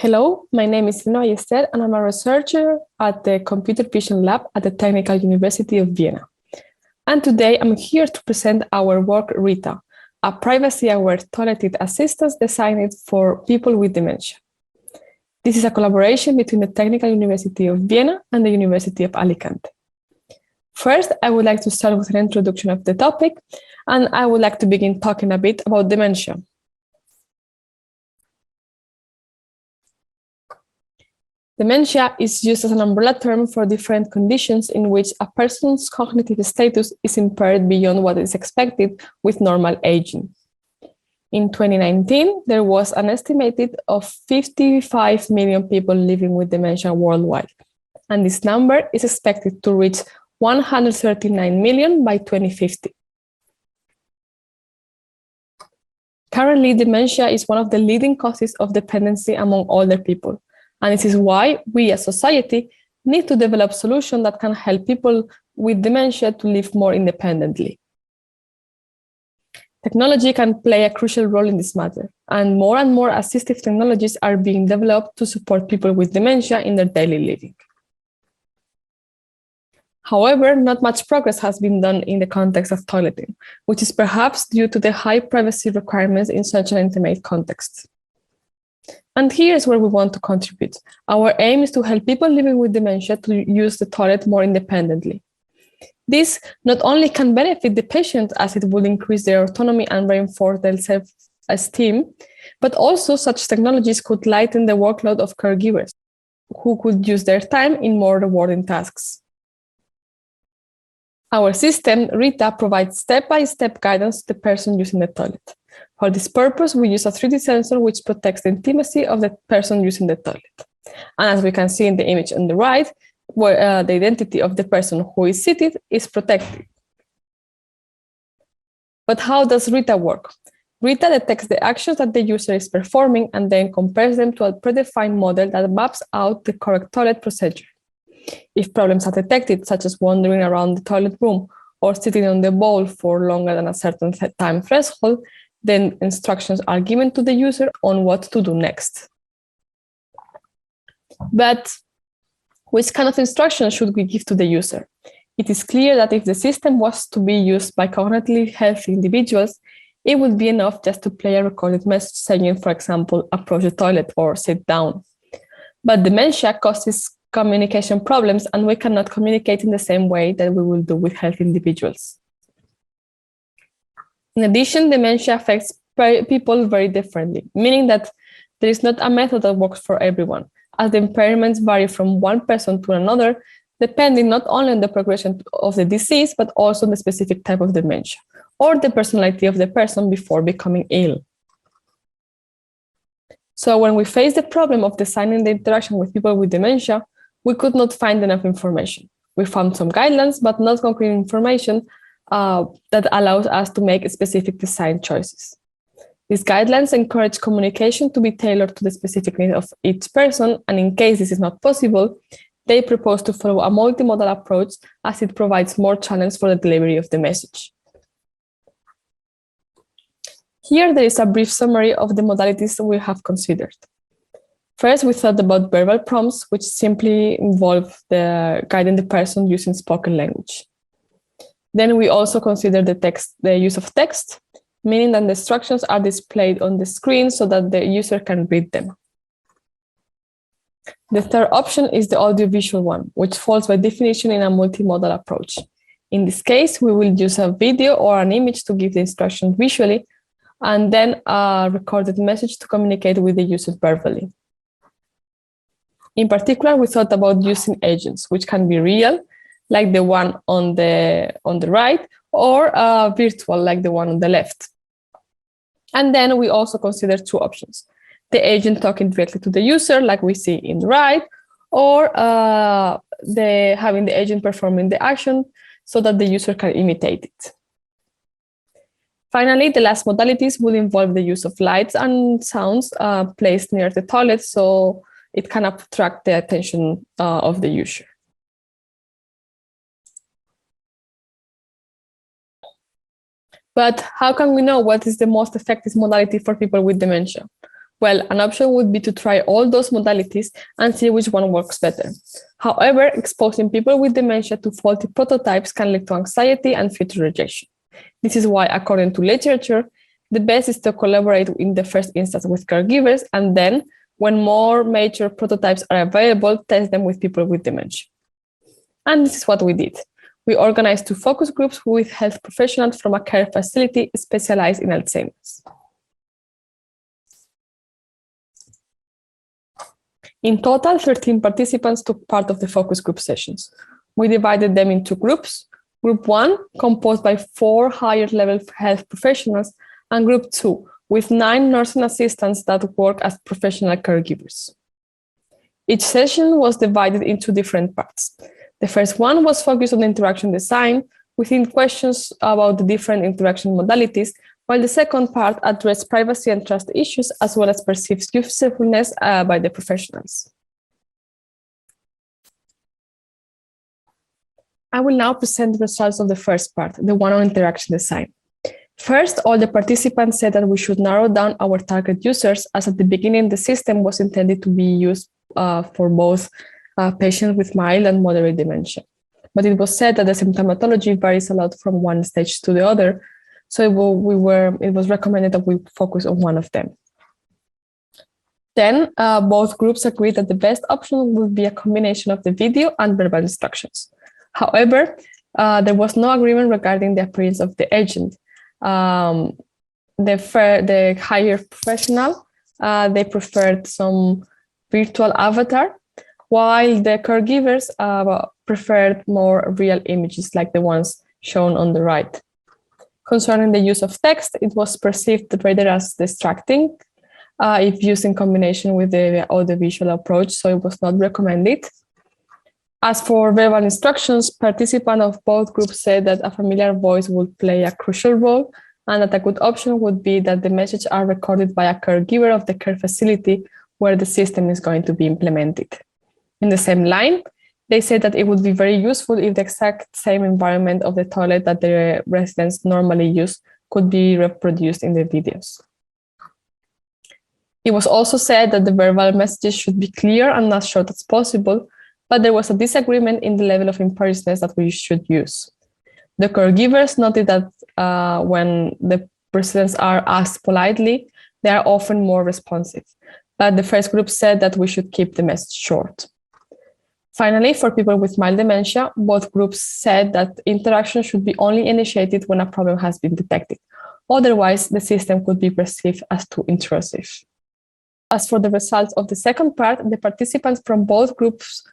Hello, my name is Ballester and I'm a researcher at the Computer Vision Lab at the Technical University of Vienna. And today I'm here to present our work RITA, a privacy-aware toilet assistance designed for people with dementia. This is a collaboration between the Technical University of Vienna and the University of Alicante. First, I would like to start with an introduction of the topic, and I would like to begin talking a bit about dementia. Dementia is used as an umbrella term for different conditions in which a person's cognitive status is impaired beyond what is expected with normal aging. In 2019, there was an estimated of 55 million people living with dementia worldwide, and this number is expected to reach 139 million by 2050. Currently, dementia is one of the leading causes of dependency among older people. And this is why we as society need to develop solutions that can help people with dementia to live more independently. Technology can play a crucial role in this matter, and more assistive technologies are being developed to support people with dementia in their daily living. However, not much progress has been done in the context of toileting, which is perhaps due to the high privacy requirements in such an intimate context. And here's where we want to contribute. Our aim is to help people living with dementia to use the toilet more independently. This not only can benefit the patient as it will increase their autonomy and reinforce their self-esteem, but also such technologies could lighten the workload of caregivers who could use their time in more rewarding tasks. Our system, RITA, provides step-by-step guidance to the person using the toilet. For this purpose, we use a 3D sensor which protects the intimacy of the person using the toilet. And as we can see in the image on the right, where the identity of the person who is seated is protected. But how does RITA work? RITA detects the actions that the user is performing and then compares them to a predefined model that maps out the correct toilet procedure. If problems are detected, such as wandering around the toilet room or sitting on the bowl for longer than a certain time threshold, then instructions are given to the user on what to do next. But which kind of instructions should we give to the user? It is clear that if the system was to be used by cognitively healthy individuals, it would be enough just to play a recorded message saying, for example, approach the toilet or sit down. But dementia causes communication problems, and we cannot communicate in the same way that we will do with healthy individuals. In addition, dementia affects people very differently, meaning that there is not a method that works for everyone, as the impairments vary from one person to another, depending not only on the progression of the disease, but also on the specific type of dementia, or the personality of the person before becoming ill. So when we face the problem of designing the interaction with people with dementia, we could not find enough information. We found some guidelines, but not concrete information that allows us to make specific design choices. These guidelines encourage communication to be tailored to the specific needs of each person, and in case this is not possible, they propose to follow a multimodal approach as it provides more channels for the delivery of the message. Here there is a brief summary of the modalities we have considered. First, we thought about verbal prompts, which simply involve guiding the person using spoken language. Then we also consider the use of text, meaning that the instructions are displayed on the screen so that the user can read them. The third option is the audiovisual one, which falls by definition in a multimodal approach. In this case, we will use a video or an image to give the instructions visually, and then a recorded message to communicate with the user verbally. In particular, we thought about using agents, which can be real, like the one on the right, or virtual, like the one on the left. And then we also consider two options: the agent talking directly to the user, like we see in the right, or having the agent performing the action so that the user can imitate it. Finally, the last modalities will involve the use of lights and sounds placed near the toilet, so it can attract the attention of the user. But how can we know what is the most effective modality for people with dementia? Well, an option would be to try all those modalities and see which one works better. However, exposing people with dementia to faulty prototypes can lead to anxiety and future rejection. This is why, according to literature, the best is to collaborate in the first instance with caregivers, and then, when more mature prototypes are available, test them with people with dementia. And this is what we did. We organized 2 focus groups with health professionals from a care facility specialized in Alzheimer's. In total, 13 participants took part of the focus group sessions. We divided them into groups. Group 1, composed by 4 higher-level health professionals, and Group 2, with 9 nursing assistants that work as professional caregivers. Each session was divided into different parts. The first one was focused on interaction design, within questions about the different interaction modalities, while the second part addressed privacy and trust issues, as well as perceived usefulness by the professionals. I will now present the results of the first part, the one on interaction design. First, all the participants said that we should narrow down our target users, as at the beginning the system was intended to be used for both patients with mild and moderate dementia. But it was said that the symptomatology varies a lot from one stage to the other, so it was recommended that we focus on one of them. Then both groups agreed that the best option would be a combination of the video and verbal instructions. However, there was no agreement regarding the appearance of the agent. The higher professional, they preferred some virtual avatar, while the caregivers preferred more real images like the ones shown on the right. Concerning the use of text, it was perceived rather as distracting if used in combination with the audiovisual approach, so it was not recommended. As for verbal instructions, participants of both groups said that a familiar voice would play a crucial role, and that a good option would be that the messages are recorded by a caregiver of the care facility where the system is going to be implemented. In the same line, they said that it would be very useful if the exact same environment of the toilet that the residents normally use could be reproduced in the videos. It was also said that the verbal messages should be clear and as short as possible, but there was a disagreement in the level of imperiousness that we should use. The caregivers noted that when the residents are asked politely, they are often more responsive. But the first group said that we should keep the message short. Finally, for people with mild dementia, both groups said that interaction should be only initiated when a problem has been detected. Otherwise, the system could be perceived as too intrusive. As for the results of the second part, the participants from both groups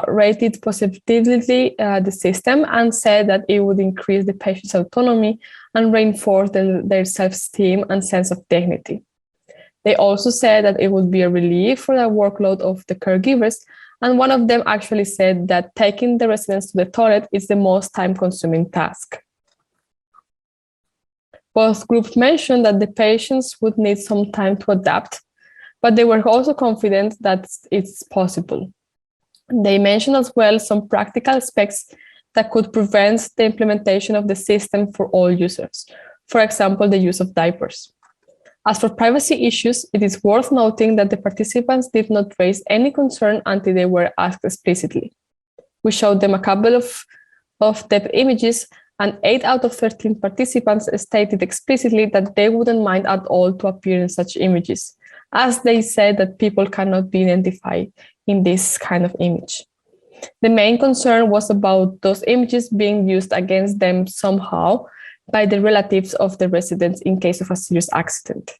rated positively the system and said that it would increase the patient's autonomy and reinforce their self-esteem and sense of dignity. They also said that it would be a relief for the workload of the caregivers, and one of them actually said that taking the residents to the toilet is the most time-consuming task. Both groups mentioned that the patients would need some time to adapt, but they were also confident that it's possible. They mentioned as well some practical aspects that could prevent the implementation of the system for all users. For example, the use of diapers. As for privacy issues, it is worth noting that the participants did not raise any concern until they were asked explicitly. We showed them a couple of depth images, and 8 out of 13 participants stated explicitly that they wouldn't mind at all to appear in such images, as they said that people cannot be identified in this kind of image. The main concern was about those images being used against them somehow by the relatives of the residents in case of a serious accident.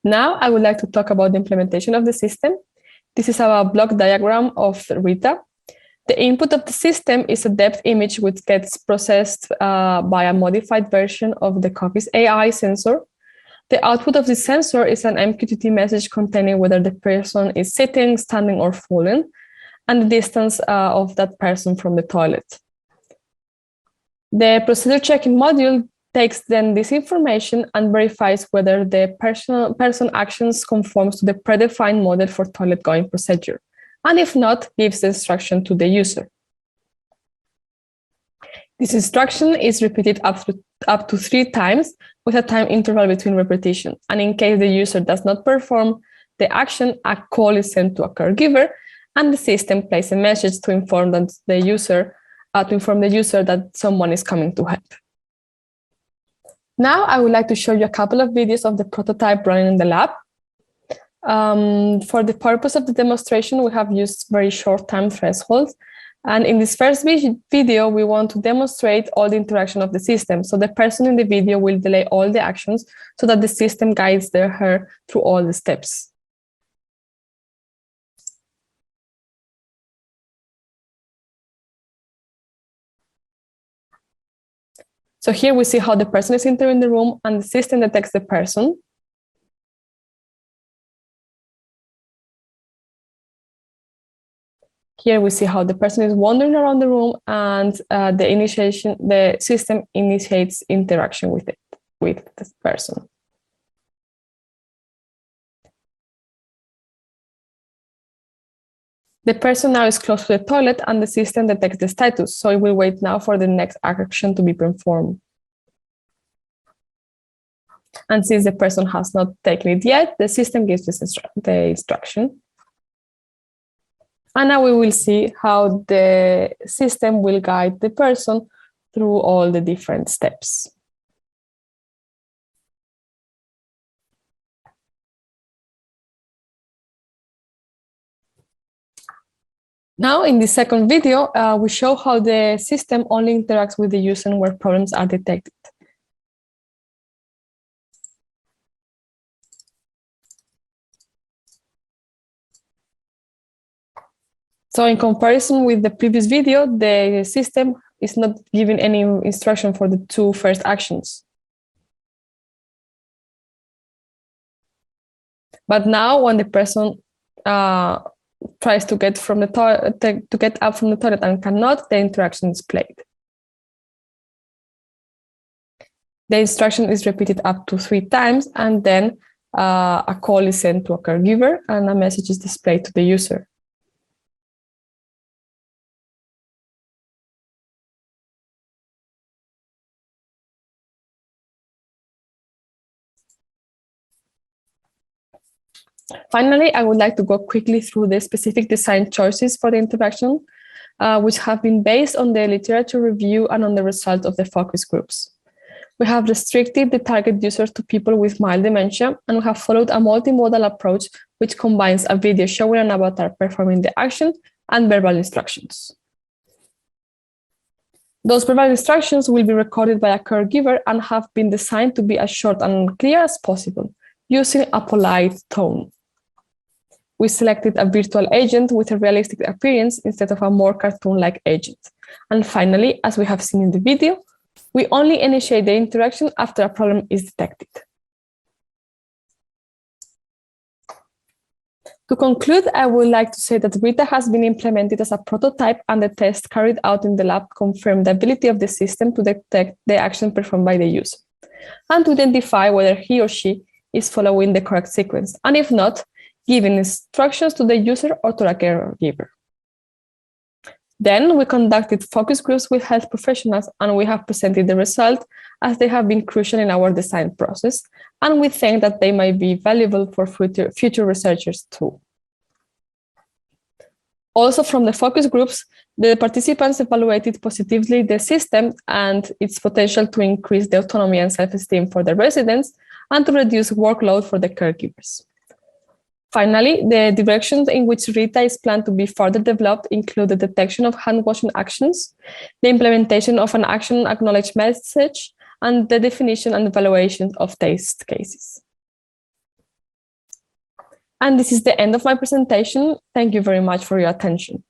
Now I would like to talk about the implementation of the system. This is a block diagram of RITA. The input of the system is a depth image which gets processed by a modified version of the Copy's AI sensor. The output of the sensor is an MQTT message containing whether the person is sitting, standing, or falling, and the distance of that person from the toilet. The procedure checking module takes then this information and verifies whether the person actions conforms to the predefined model for toilet going procedure, and if not, gives the instruction to the user. This instruction is repeated up to 3 times with a time interval between repetition. And in case the user does not perform the action, a call is sent to a caregiver, and the system plays a message to inform the user that someone is coming to help. Now I would like to show you a couple of videos of the prototype running in the lab. For the purpose of the demonstration, we have used very short time thresholds. And in this first video, we want to demonstrate all the interaction of the system. So the person in the video will delay all the actions so that the system guides her through all the steps. So here we see how the person is entering the room and the system detects the person. Here we see how the person is wandering around the room and the system initiates interaction with this person. The person now is close to the toilet and the system detects the status, so it will wait now for the next action to be performed. And since the person has not taken it yet, the system gives the instruction. And now we will see how the system will guide the person through all the different steps. Now, in the second video, we show how the system only interacts with the user where problems are detected. So in comparison with the previous video, the system is not giving any instruction for the 2 first actions. But now when the person tries to get up from the toilet and cannot, the interaction is played. The instruction is repeated up to 3 times, and then a call is sent to a caregiver and a message is displayed to the user. Finally, I would like to go quickly through the specific design choices for the interaction, which have been based on the literature review and on the result of the focus groups. We have restricted the target users to people with mild dementia, and we have followed a multimodal approach which combines a video showing an avatar performing the action and verbal instructions. Those verbal instructions will be recorded by a caregiver and have been designed to be as short and clear as possible, using a polite tone. We selected a virtual agent with a realistic appearance instead of a more cartoon-like agent. And finally, as we have seen in the video, we only initiate the interaction after a problem is detected. To conclude, I would like to say that RITA has been implemented as a prototype, and the tests carried out in the lab confirm the ability of the system to detect the action performed by the user and to identify whether he or she is following the correct sequence, and if not, giving instructions to the user or to a caregiver. Then we conducted focus groups with health professionals, and we have presented the result as they have been crucial in our design process, and we think that they might be valuable for future researchers too. Also, from the focus groups, the participants evaluated positively the system and its potential to increase the autonomy and self-esteem for the residents and to reduce workload for the caregivers. Finally, the directions in which RITA is planned to be further developed include the detection of hand-washing actions, the implementation of an action acknowledged message, and the definition and evaluation of test cases. And this is the end of my presentation. Thank you very much for your attention.